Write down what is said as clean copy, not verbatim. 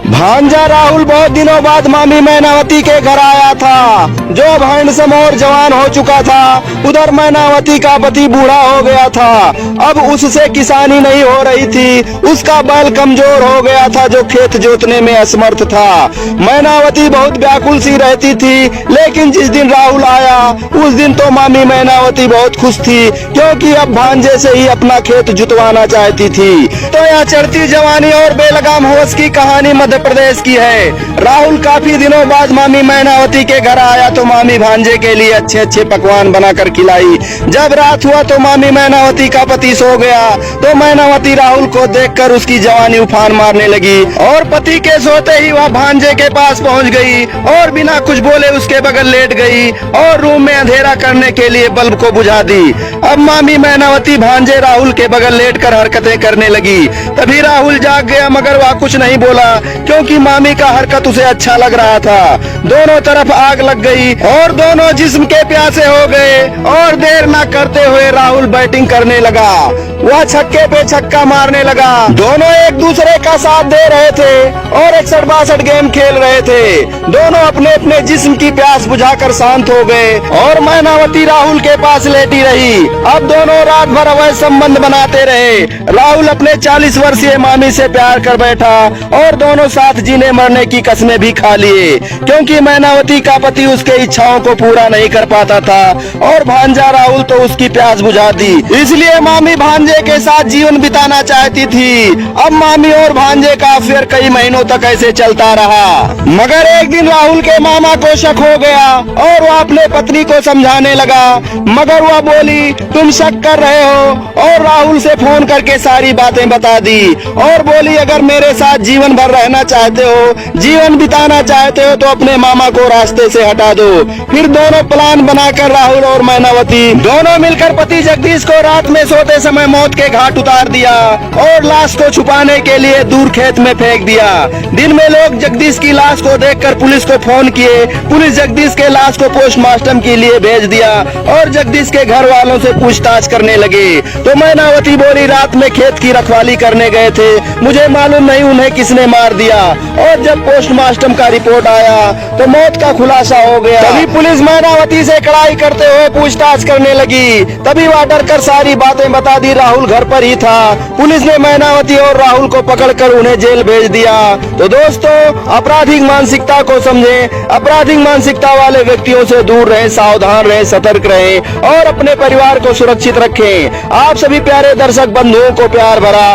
भांजा राहुल बहुत दिनों बाद मामी मैनावती के घर आया था, जो अब हैंडसम और जवान हो चुका था। उधर मैनावती का पति बूढ़ा हो गया था, अब उससे किसानी नहीं हो रही थी। उसका बैल कमजोर हो गया था, जो खेत जोतने में असमर्थ था। मैनावती बहुत व्याकुल सी रहती थी, लेकिन जिस दिन राहुल आया उस दिन तो मामी मैनावती बहुत खुश थी, क्योंकि अब भांजे से ही अपना खेत जुतवाना चाहती थी। तो यह चढ़ती जवानी और बेलगाम होश की कहानी मध्य प्रदेश की है। राहुल काफी दिनों बाद मामी मैनावती के घर आया तो मामी भांजे के लिए अच्छे अच्छे पकवान बनाकर खिलाई। जब रात हुआ तो मामी मैनावती का पति सो गया, तो मैनावती राहुल को देखकर उसकी जवानी उफान मारने लगी और पति के सोते ही वह भांजे के पास पहुंच गई और बिना कुछ बोले उसके बगल लेट गई और रूम में अंधेरा करने के लिए बल्ब को बुझा दी। अब मामी मैनावती भांजे राहुल के बगल लेटकर हरकतें करने लगी। तभी राहुल जाग गया, मगर वह कुछ नहीं बोला, क्योंकि मामी का हरकत उसे अच्छा लग रहा था। दोनों तरफ आग लग गई और दोनों जिस्म के प्यासे हो गए और देर न करते हुए राहुल बैटिंग करने लगा। वह छक्के पे छक्का मारने लगा। दोनों एक दूसरे का साथ दे रहे थे और 61-62 गेम खेल रहे थे। दोनों अपने अपने जिस्म की प्यास बुझाकर शांत हो गए और मैनावती राहुल के पास लेटी रही। अब दोनों रात भर अवैध संबंध बनाते रहे। राहुल अपने 40 वर्षीय मामी से प्यार कर बैठा और दोनों साथ जीने मरने की कस्में भी खा लिए, क्योंकि मैनावती का पति उसके इच्छाओं को पूरा नहीं कर पाता था और भांजा राहुल तो उसकी प्यास बुझा दी। इसलिए मामी भांजे के साथ जीवन बिताना चाहती थी। अब मामी और भांजे का अफेयर कई महीनों तक ऐसे चलता रहा, मगर एक दिन राहुल के मामा को शक हो गया और वह अपने पत्नी को समझाने लगा, मगर वह बोली तुम शक कर रहे हो, और राहुल से फोन करके सारी बातें बता दी और बोली अगर मेरे साथ जीवन भर रहना चाहते हो, जीवन बिताना चाहते हो, तो अपने मामा को रास्ते से हटा दो। फिर दोनों प्लान बनाकर राहुल और मैनावती दोनों मिलकर पति जगदीश को रात में सोते समय मौत के घाट उतार दिया और लाश को छुपाने के लिए दूर खेत में फेंक दिया। दिन में लोग जगदीश की लाश को देखकर पुलिस को फोन किए। पुलिस जगदीश के लाश को पोस्टमार्टम के लिए भेज दिया और जगदीश के घर वालों से पूछताछ करने लगे। तो मैनावती बोली रात में खेत की रखवाली करने गए थे, मुझे मालूम नहीं उन्हें किसने मार दिया। और जब पोस्टमार्टम का रिपोर्ट आया तो मौत का खुलासा हो गया। तभी पुलिस मैनावती से कड़ाई करते हुए पूछताछ करने लगी। तभी वह डरकर सारी बातें बता दी। राहुल घर पर ही था। पुलिस ने मैनावती और राहुल को पकड़कर उन्हें जेल भेज दिया। तो दोस्तों, आपराधिक मानसिकता को समझें, आपराधिक मानसिकता वाले व्यक्तियों से दूर रहें, सावधान रहें, सतर्क रहें और अपने परिवार को सुरक्षित रखें। आप सभी प्यारे दर्शक बंधुओं को प्यार भरा